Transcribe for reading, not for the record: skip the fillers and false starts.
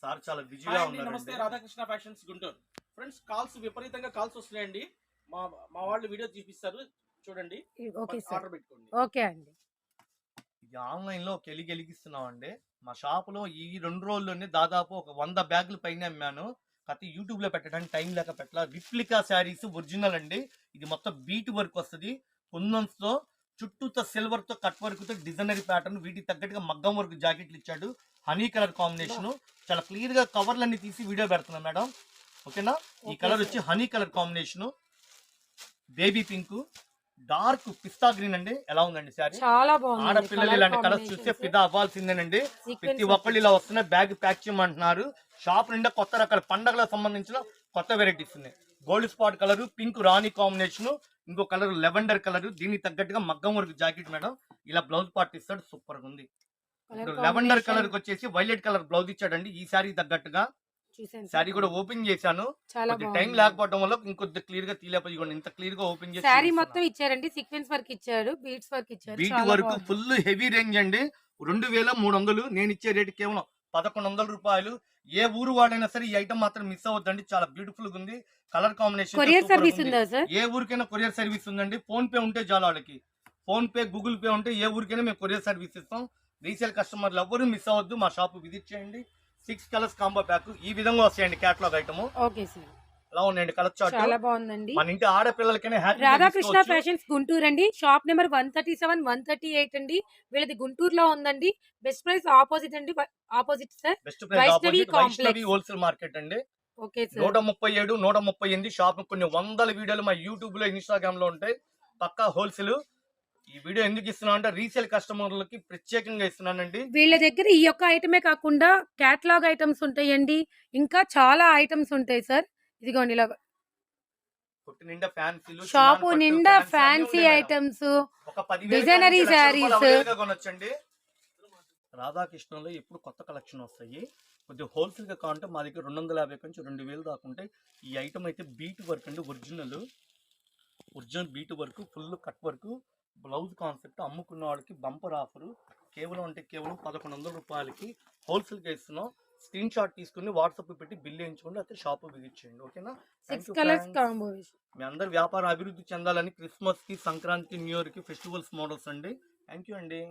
Sir చాలా hi బిజీగా అండి, నమస్తే. ఉన్నారండి. Radhakrishna fashions Guntur. Friends, calls విపరీతంగా కాల్స్ వస్తున్నాయండి. మా మా వాళ్ళు వీడియో చూపిస్తారు, చూడండి. Okay sir. ఆర్డర్ పెట్టుకోండి. ఓకే అండి. ఇది ఆన్లైన్ లో వెలిగిస్తున్నామండి. మా షాపులో ఈ 2 రోజుల్లోనే దాదాపు ఒక 100 బ్యాగులు పైన అమ్మాను. కాకపోతే యూట్యూబ్ లో పెట్టడానికి టైం లేక పెట్టలా. రిప్లికా శారీస్ ఒరిజినల్ అండి. ఇది మొత్తం బీట్ వర్క్ వస్తుంది. కుందన్స్ తో చుట్టూతో సిల్వర్ తో కట్ వర్క్ తో డిజైనరీ ప్యాటర్న్, వీటికి తగ్గట్టుగా మగ్గం వర్క్ జాకెట్లు ఇచ్చాడు. Honey colour combination. చాలా క్లియర్ గా కవర్లన్నీ తీసి వీడియో పెడుతున్నాం మేడం. ఓకేనా? ఈ కలర్ వచ్చి honey colour combination, baby pink, dark pista green అండి. ఎలా ఉందండి సారీ? చాలా బాగుంది. ఆడపిల్లలు ఇలాంటి కలర్స్ చూస్తే ఫిదా అవ్వాల్సిందేనండి. ప్రతి ఒక్కళ్ళు ఇలా వస్తున్నాయి. బ్యాగ్ ప్యాక్ చేయమంటున్నారు. షాప్ నిండా కొత్త రకాల పండగలకు సంబంధించిన కొత్త వెరైటీస్ ఉన్నాయి. గోల్డ్ స్పాట్ కలర్, పింక్ రాణి కాంబినేషన్, ఇంకో కలర్ లెవెండర్ కలర్. దీనికి తగ్గట్టుగా మగ్గం వర్క్ జాకెట్ మేడం. ఇలా బ్లౌజ్ పార్ట్ ఇస్తాడు, సూపర్ గా ఉంది. లెవెండర్ కలర్ కి వచ్చేసి వైలెట్ కలర్ బ్లౌజ్ ఇచ్చాడండి. ఈ శారీ తగ్గట్టుగా శారీ కూడా ఓపెన్ చేశాను. టైం లేకపోవడం వల్ల ఇంకొద్ది క్లియర్ గా తీయలేకపోయి ఇంత క్లియర్ గా ఓపెన్ చేసి శారీ మొత్తం ఇచ్చారండి. సీక్వెన్స్ వర్క్ ఇచ్చాడు, బీట్స్ వర్క్ ఇచ్చాడు. Beat work full heavy range అండి. 2300. నేను ఇచ్చే రేట్ కేవలం 1100 రూపాయలు. ఏ ఊరు వాడైనా సరే ఈ ఐటమ్ మాత్రం మిస్ అవ్వద్దండి. చాలా బ్యూటిఫుల్ గా ఉంది. Colour combination. కొరియర్ సర్వీస్ ఉందా సార్? ఏ ఊరికైనా కొరియర్ సర్వీస్ ఉందండి. ఫోన్ పే ఉంటే చాలు వాళ్ళకి. ఫోన్ పే, గూగుల్ పే ఉంటే ఏ ఊరికైనా మేము కొరియర్ సర్వీస్ ఇస్తాం. రీసేల్ కస్టమర్లు ఎవరు మిస్ అవ్వద్దు. మా షాప్ విజిట్ చేయండి. 6 కలర్స్ కాంబో ప్యాక్ ఈ విధంగా వస్తాయండి. Catalogue item. Okay sir. ఎలా ఉన్నాయండి కలర్ చార్ట్? చాలా బాగుందండి. మన ఇంటి ఆడపిల్లలకైనా హ్యాపీ. రాధాకృష్ణ ఫ్యాషన్స్ గుంటూరు అండి. షాప్ నెంబర్ 137, 138 అండి. వీళ్ళది గుంటూరులో ఉందండి. బెస్ట్ ప్రైస్ ఆపోజిట్ అండి. Opposite sir, best price opposite Vaishnavi wholesale market అండి. Okay sir. 137, 138 షాప్. కొన్ని వందల వీడియోలు మా యూట్యూబ్ లో, ఇన్స్టాగ్రామ్ లో ఉంటాయి. పక్కా హోల్సేల్. ఈ వీడియో ఎందుకు ఇస్తున్నా అంటే రీసేల్ కస్టమర్లకి ప్రత్యేకంగా ఇస్తున్నానండి. వీళ్ళ దగ్గర ఈ యొక్క ఐటమే కాకుండా కేటలాగ్ ఐటమ్స్ ఉంటాయండి. ఇంకా చాలా ఐటమ్స్ ఉంటాయి సార్. ఇదిగోండి ఇలా షాపు నిండా ఫ్యాన్సీ ఐటమ్స్, డిజైనరీ శారీస్ కొనొచ్చండి. రాధాకృష్ణలో ఎప్పుడు కొత్త కలెక్షన్ వస్తాయి. కొద్దిగా హోల్సేల్ గా కావాలంటే మా దగ్గర 250 నుంచి 2000 దాకా ఉంటాయి. ఈ ఐటమ్ అయితే బీట్ వర్క్ అండి. Original beat work, full cut work, blouse concept. అమ్ముకున్న వాళ్ళకి బంపర్ ఆఫర్. కేవలం 1100 రూపాయలకి హోల్సేల్ గా ఇస్తున్నాం. స్క్రీన్ షాట్ తీసుకుని వాట్సాప్ పెట్టి బిల్ వేయించుకోండి. అయితే షాప్ విజిట్ చేయండి. ఓకేనా? 6 కలర్స్ కాంబో. మీ అందరు వ్యాపారం అభివృద్ధి చెందాలని క్రిస్మస్ కి, సంక్రాంతి, న్యూ ఇయర్ కి ఫెస్టివల్స్ మోడల్స్ అండి. థ్యాంక్ యూ అండి.